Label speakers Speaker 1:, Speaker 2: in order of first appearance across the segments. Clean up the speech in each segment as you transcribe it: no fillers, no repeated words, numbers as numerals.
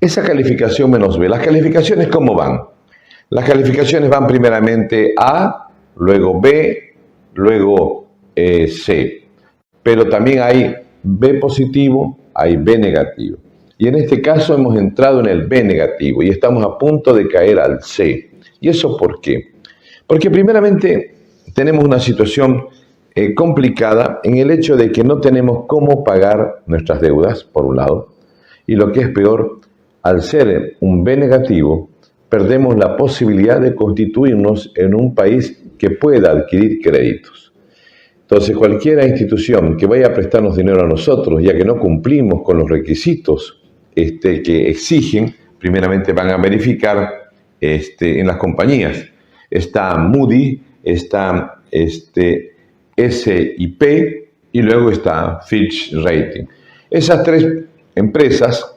Speaker 1: esa calificación menos B. ¿Las calificaciones cómo van? Las calificaciones van primeramente A, luego B, luego C. Pero también hay B positivo, hay B negativo. Y en este caso hemos entrado en el B negativo y estamos a punto de caer al C. ¿Y eso por qué? Porque primeramente tenemos una situación complicada en el hecho de que no tenemos cómo pagar nuestras deudas, por un lado, y lo que es peor, al ser un B negativo, perdemos la posibilidad de constituirnos en un país que pueda adquirir créditos. Entonces, cualquier institución que vaya a prestarnos dinero a nosotros, ya que no cumplimos con los requisitos que exigen, primeramente van a verificar en las compañías. Está Moody, está SIP y luego está Fitch Rating. Esas tres empresas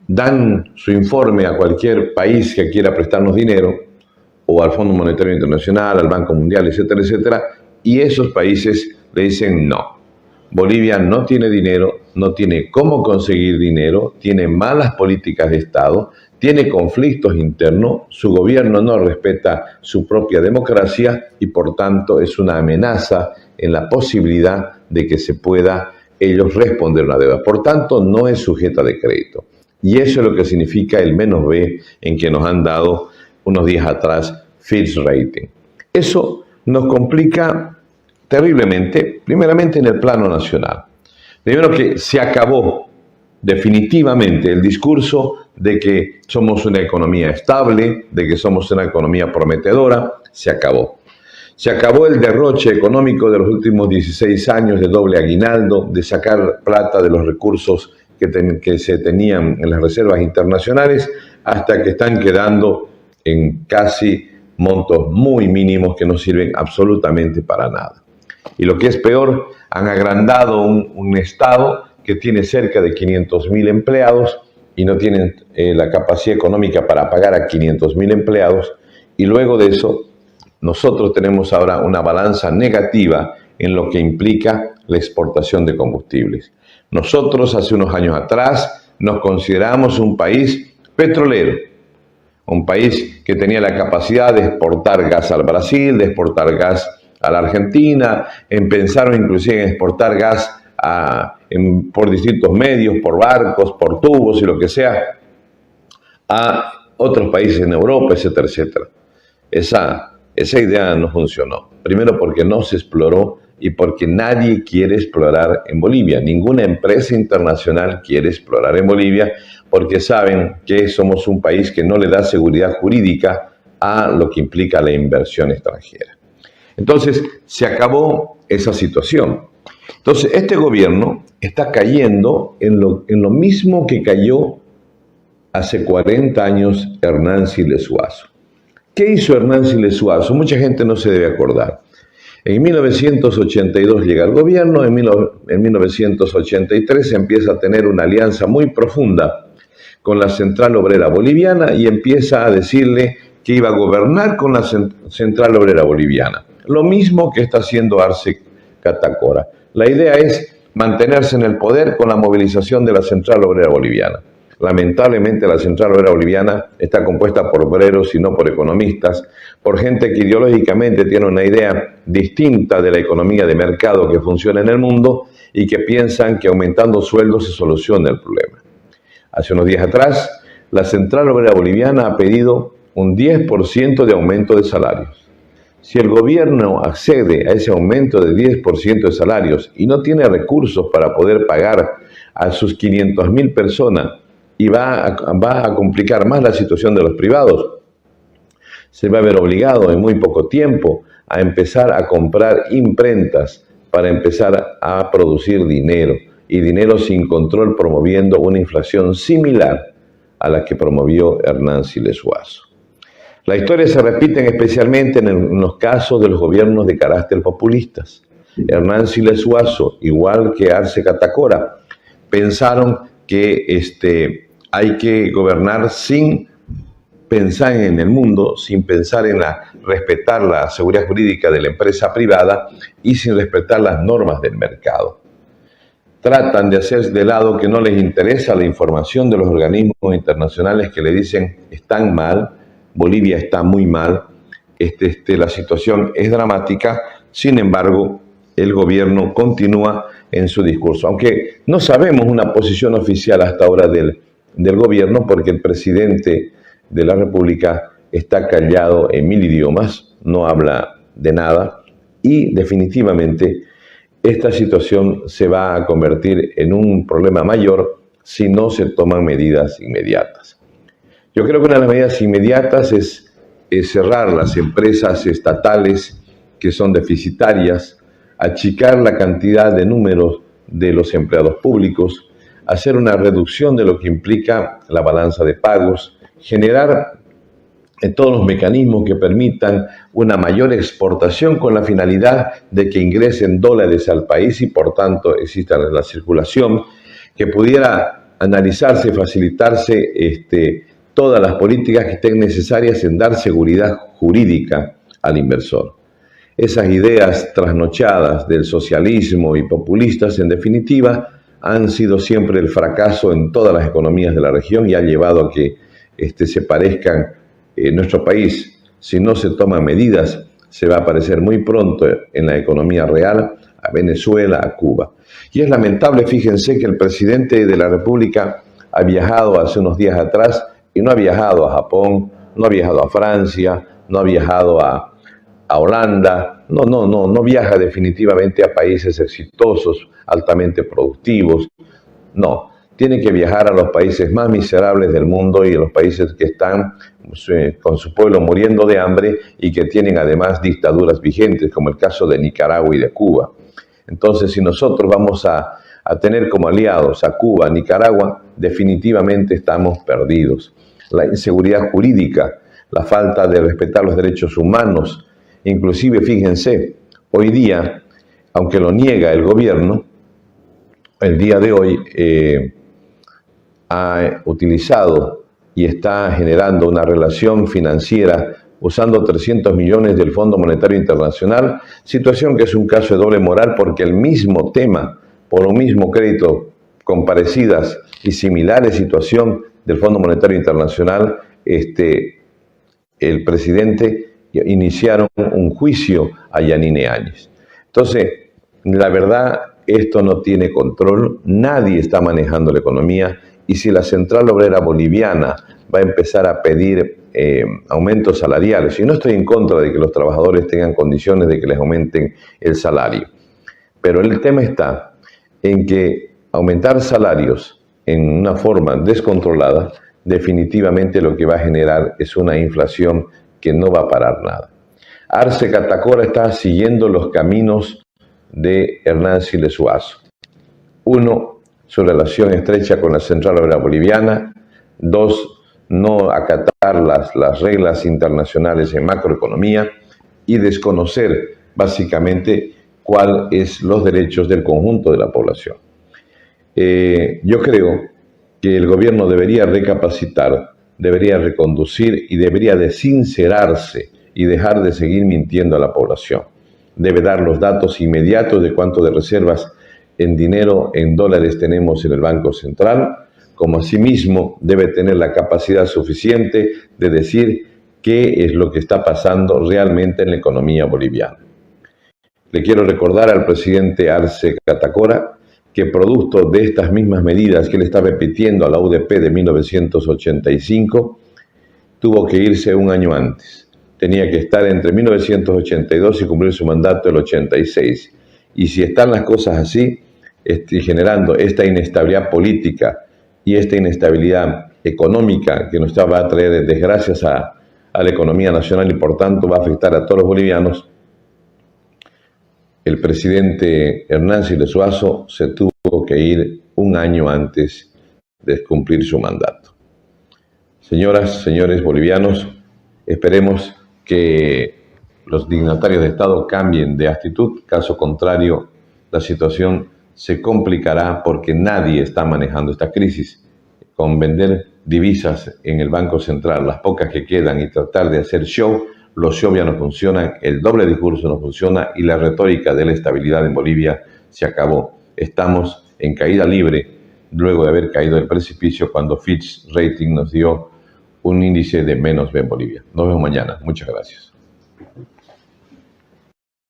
Speaker 1: dan su informe a cualquier país que quiera prestarnos dinero, o al Fondo Monetario Internacional, al Banco Mundial, etcétera, etcétera, y esos países le dicen no. Bolivia no tiene dinero, no tiene cómo conseguir dinero, tiene malas políticas de Estado, tiene conflictos internos, su gobierno no respeta su propia democracia y por tanto es una amenaza en la posibilidad de que se pueda ellos responder una deuda. Por tanto, no es sujeta de crédito. Y eso es lo que significa el menos B en que nos han dado unos días atrás Fitch Rating. Eso nos complica terriblemente, primeramente en el plano nacional. Primero que se acabó definitivamente el discurso de que somos una economía estable, de que somos una economía prometedora, se acabó. Se acabó el derroche económico de los últimos 16 años de doble aguinaldo, de sacar plata de los recursos que se tenían en las reservas internacionales, hasta que están quedando en casi montos muy mínimos que no sirven absolutamente para nada. Y lo que es peor, han agrandado un Estado que tiene cerca de 500.000 empleados y no tienen la capacidad económica para pagar a 500.000 empleados. Y luego de eso, nosotros tenemos ahora una balanza negativa en lo que implica la exportación de combustibles. Nosotros hace unos años atrás nos consideramos un país petrolero, un país que tenía la capacidad de exportar gas al Brasil, de exportar gas a la Argentina, pensaron inclusive en exportar gas por distintos medios, por barcos, por tubos y lo que sea, a otros países en Europa, etcétera, etcétera. Esa idea no funcionó. Primero porque no se exploró y porque nadie quiere explorar en Bolivia. Ninguna empresa internacional quiere explorar en Bolivia porque saben que somos un país que no le da seguridad jurídica a lo que implica la inversión extranjera. Entonces, se acabó esa situación. Entonces, este gobierno está cayendo en lo mismo que cayó hace 40 años Hernán Siles Suazo. ¿Qué hizo Hernán Siles Suazo? Mucha gente no se debe acordar. En 1982 llega al gobierno, en 1983 empieza a tener una alianza muy profunda con la Central Obrera Boliviana y empieza a decirle que iba a gobernar con la Central Obrera Boliviana. Lo mismo que está haciendo Arce Catacora. La idea es mantenerse en el poder con la movilización de la Central Obrera Boliviana. Lamentablemente la Central Obrera Boliviana está compuesta por obreros y no por economistas, por gente que ideológicamente tiene una idea distinta de la economía de mercado que funciona en el mundo y que piensan que aumentando sueldos se soluciona el problema. Hace unos días atrás, la Central Obrera Boliviana ha pedido un 10% de aumento de salarios. Si el gobierno accede a ese aumento de 10% de salarios y no tiene recursos para poder pagar a sus 500.000 personas y va a complicar más la situación de los privados, se va a ver obligado en muy poco tiempo a empezar a comprar imprentas para empezar a producir dinero, y dinero sin control, promoviendo una inflación similar a la que promovió Hernán Siles Suazo. La historia se repite especialmente en los casos de los gobiernos de carácter populistas. Hernán Siles Suazo, igual que Arce Catacora, pensaron que hay que gobernar sin pensar en el mundo, sin pensar en respetar la seguridad jurídica de la empresa privada y sin respetar las normas del mercado. tratan de hacer de lado, que no les interesa la información de los organismos internacionales que le dicen están mal, Bolivia está muy mal, la situación es dramática. Sin embargo, el gobierno continúa en su discurso, aunque no sabemos una posición oficial hasta ahora del gobierno, porque el presidente de la República está callado en 1000 idiomas, no habla de nada, y definitivamente esta situación se va a convertir en un problema mayor si no se toman medidas inmediatas. Yo creo que una de las medidas inmediatas es cerrar las empresas estatales que son deficitarias, achicar la cantidad de números de los empleados públicos, hacer una reducción de lo que implica la balanza de pagos, generar todos los mecanismos que permitan una mayor exportación con la finalidad de que ingresen dólares al país y por tanto exista la circulación, que pudiera analizarse y facilitarse todas las políticas que estén necesarias en dar seguridad jurídica al inversor. Esas ideas trasnochadas del socialismo y populistas, en definitiva, han sido siempre el fracaso en todas las economías de la región y han llevado a que se parezcan nuestro país. Si no se toman medidas, se va a parecer muy pronto en la economía real a Venezuela, a Cuba. Y es lamentable, fíjense, que el presidente de la República ha viajado hace unos días atrás y no ha viajado a Japón, no ha viajado a Francia, no ha viajado a Holanda, no viaja definitivamente a países exitosos, altamente productivos, no. Tiene que viajar a los países más miserables del mundo y a los países que están con su pueblo muriendo de hambre y que tienen además dictaduras vigentes, como el caso de Nicaragua y de Cuba. Entonces, si nosotros vamos a tener como aliados a Cuba, Nicaragua, definitivamente estamos perdidos. La inseguridad jurídica, la falta de respetar los derechos humanos, inclusive, fíjense, hoy día, aunque lo niega el gobierno, el día de hoy ha utilizado y está generando una relación financiera usando 300 millones del Fondo Monetario Internacional, situación que es un caso de doble moral porque el mismo tema, por un mismo crédito, con parecidas y similares situación del Fondo Monetario Internacional, el presidente iniciaron un juicio a Yanine Áñez. Entonces, la verdad, esto no tiene control, nadie está manejando la economía y si la Central Obrera Boliviana va a empezar a pedir aumentos salariales, y no estoy en contra de que los trabajadores tengan condiciones de que les aumenten el salario, pero el tema está en que aumentar salarios en una forma descontrolada definitivamente lo que va a generar es una inflación que no va a parar nada. Arce Catacora está siguiendo los caminos de Hernán Siles Zuazo. Uno, su relación estrecha con la Central Obrera Boliviana. Dos, no acatar las reglas internacionales en macroeconomía y desconocer básicamente cuáles son los derechos del conjunto de la población. Yo creo que el gobierno debería recapacitar, debería reconducir y debería de sincerarse y dejar de seguir mintiendo a la población. Debe dar los datos inmediatos de cuánto de reservas en dinero, en dólares tenemos en el Banco Central, como asimismo debe tener la capacidad suficiente de decir qué es lo que está pasando realmente en la economía boliviana. Le quiero recordar al presidente Arce Catacora que producto de estas mismas medidas que él está repitiendo a la UDP de 1985, tuvo que irse un año antes. Tenía que estar entre 1982 y cumplir su mandato el 86. Y si están las cosas así, generando esta inestabilidad política y esta inestabilidad económica que nos va a traer desgracias a la economía nacional y por tanto va a afectar a todos los bolivianos, el presidente Hernán Siles Zuazo se tuvo que ir un año antes de cumplir su mandato. Señoras, señores bolivianos, esperemos que los dignatarios de Estado cambien de actitud. Caso contrario, la situación se complicará porque nadie está manejando esta crisis. Con vender divisas en el Banco Central, las pocas que quedan, y tratar de hacer show, los shows ya no funcionan, el doble discurso no funciona y la retórica de la estabilidad en Bolivia se acabó. Estamos en caída libre luego de haber caído del precipicio cuando Fitch Rating nos dio un índice de -B en Bolivia. Nos vemos mañana. Muchas gracias.